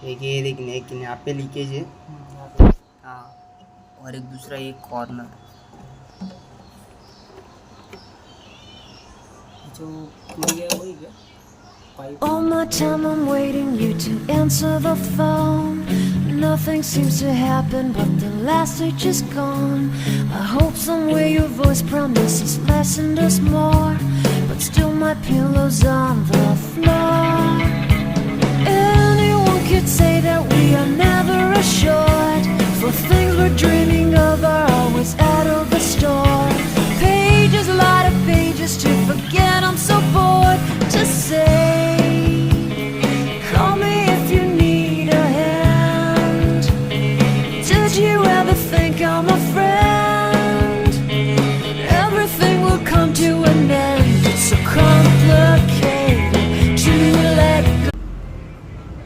एक ये देखने एक यहाँ पे लीकेज है। यहाँ पे हाँ, और एक दूसरा ये कॉर्नर जो टूट गया वही क्या pipe. All my time I'm waiting you to answer the phone. Nothing seems to happen but the last stage is gone. I hope somewhere your voice promises less and us more, but still my pillow's on the floor.